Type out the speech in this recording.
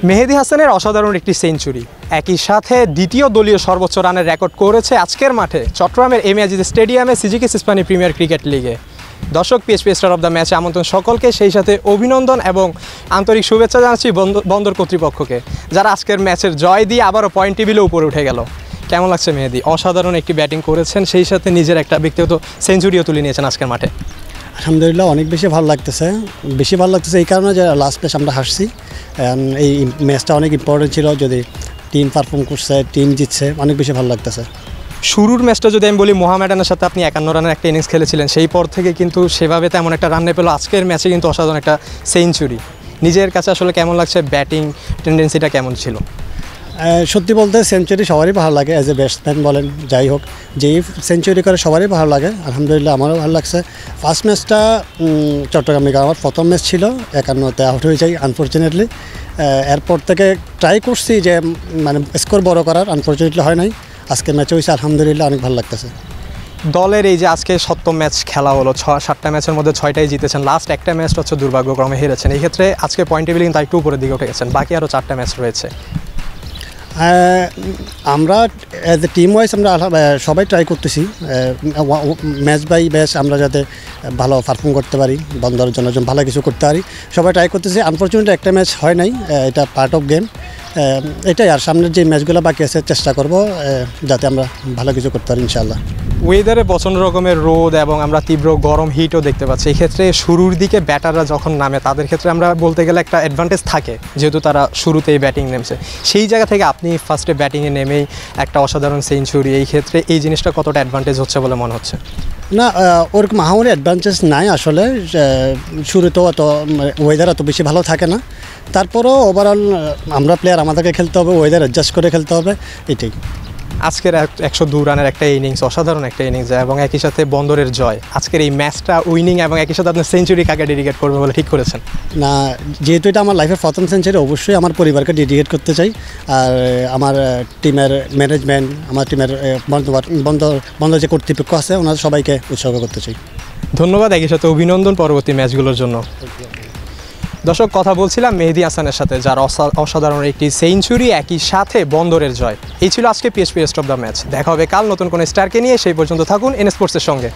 মেহেদী হাসানের অসাধারণ একটি সেঞ্চুরি, একই সাথে দ্বিতীয় দলীয় সর্বোচ্চ রানের রেকর্ড করেছে আজকের মাঠে চট্টগ্রামের এম এ আজিজ স্টেডিয়ামে সিজিকিস ইস্পানি প্রিমিয়ার ক্রিকেট লিগে। দর্শক, পিএসপি স্টার অফ দ্য ম্যাচে আমন্ত্রণ সকলকে, সেই সাথে অভিনন্দন এবং আন্তরিক শুভেচ্ছা জানাচ্ছি বন্দর কর্তৃপক্ষকে, যারা আজকের ম্যাচের জয় দিয়ে আবারও পয়েন্ট টেবিলে উপরে উঠে গেল। কেমন লাগছে মেহেদী? অসাধারণ একটি ব্যাটিং করেছেন, সেই সাথে নিজের একটা ব্যক্তিগত সেঞ্চুরিও তুলে নিয়েছেন আজকের মাঠে। আলহামদুলিল্লাহ, অনেক বেশি ভালো লাগতেছে এই কারণে যে লাস্ট ম্যাচ আমরা হারছি। এই ম্যাচটা অনেক ইম্পর্টেন্ট ছিল, যদি টিম পারফর্ম করছে, টিম জিতছে, অনেক বেশি ভালো লাগতেছে। শুরুর ম্যাচটা যদি আমি বলি, মোহামেডানের সাথে আপনি 51 রানের একটা ইনিংস খেলেছিলেন, সেই পর থেকে কিন্তু সেভাবে তেমন একটা রান পেল। আজকের ম্যাচে কিন্তু অসাধারণ একটা সেঞ্চুরি। নিজের কাছে আসলে কেমন লাগছে? ব্যাটিং টেন্ডেন্সিটা কেমন ছিল? সত্যি বলতে সেঞ্চুরি সবারই ভালো লাগে, অ্যাজ এ ব্যাটসম্যান বলেন, যাই হোক, যেই সেঞ্চুরি করে সবারই ভালো লাগে। আলহামদুলিল্লাহ, আমারও ভালো লাগছে। ফার্স্ট ম্যাচটা চট্টগ্রাম লিগে আমার প্রথম ম্যাচ ছিল, 51তে আউট হয়ে যাই আনফর্চুনেটলি। এরপর থেকে ট্রাই করছি যে মানে স্কোর বড় করার, আনফর্চুনেটলি হয় নাই। আজকের ম্যাচে হয়েছে, আলহামদুলিল্লাহ, অনেক ভালো লাগতেছে। দলের এই যে আজকে 7ম ম্যাচ খেলা হলো, 7টা ম্যাচের মধ্যে 6টাই জিতেছেন, লাস্ট একটা ম্যাচটা হচ্ছে দুর্ভাগ্যক্রমে হেরেছেন। এই ক্ষেত্রে আজকে পয়েন্ট টেবিলে কিন্তু একটু উপরের দিকে উঠে গেছেন, বাকি আরও 4টা ম্যাচ রয়েছে। আমরা অ্যাজ এ টিম ওয়াইজ আমরা সবাই ট্রাই করতেছি ম্যাচ বাই ম্যাচ আমরা যাতে ভালো পারফর্ম করতে পারি, বন্দরের জন্য ভালো কিছু করতে পারি, সবাই ট্রাই করতেছি। আনফর্চুনেটলি একটা ম্যাচ হয় নাই, এটা পার্ট অফ গেম, এটাই। আর সামনের যে ম্যাচগুলো বাকি আছে চেষ্টা করব যাতে আমরা ভালো কিছু করতে পারি ইনশাআল্লাহ। ওয়েদারে প্রচণ্ড রকমের রোদ এবং আমরা তীব্র গরম হিটও দেখতে পাচ্ছি। এই ক্ষেত্রে শুরুর দিকে ব্যাটাররা যখন নামে, তাদের ক্ষেত্রে আমরা বলতে গেলে একটা অ্যাডভান্টেজ থাকে, যেহেতু তারা শুরুতেই ব্যাটিং নেমেছে। সেই জায়গা থেকে আপনি ফার্স্টে ব্যাটিংয়ে নেমেই একটা অসাধারণ সেঞ্চুরি, এই ক্ষেত্রে এই জিনিসটা কতটা অ্যাডভান্টেজ হচ্ছে বলে মনে হচ্ছে? না, ওরকম মাহমুরি অ্যাডভান্টেজ নাই আসলে। শুরুতেও অত ওয়েদার অত বেশি ভালো থাকে না, তারপরেও ওভারঅল আমরা প্লেয়ার, আমাদেরকে খেলতে হবে, ওয়েদার অ্যাডজাস্ট করে খেলতে হবে, এটাই। আজকের 102 রানের একটা ইনিংস, অসাধারণ একটা ইনিংস, এবং একই সাথে বন্দরের জয়। আজকের এই ম্যাচটা উইনিং এবং একই সাথে আপনি সেঞ্চুরি কাকে ডেডিকেট করবে বলে ঠিক করেছেন? না, যেহেতু এটা আমার লাইফের প্রথম সেঞ্চুরি, অবশ্যই আমার পরিবারকে ডেডিকেট করতে চাই। আর আমার টিমের ম্যানেজমেন্ট, আমার টিমের বন্দর যে কর্তৃপক্ষ আছে, ওনাদের সবাইকে উৎসর্গ করতে চাই। ধন্যবাদ, একই সাথে অভিনন্দন পরবর্তী ম্যাচগুলোর জন্য। দর্শক, কথা বলছিলাম মেহেদী হাসানের সাথে, যার অসাধারণ একটি সেঞ্চুরি, একই সাথে বন্দরের জয়। এই ছিল আজকে PSP star of the match. দেখা হবে কাল নতুন কোনো স্টারকে নিয়ে। সেই পর্যন্ত থাকুন এন স্পোর্টসের সঙ্গে।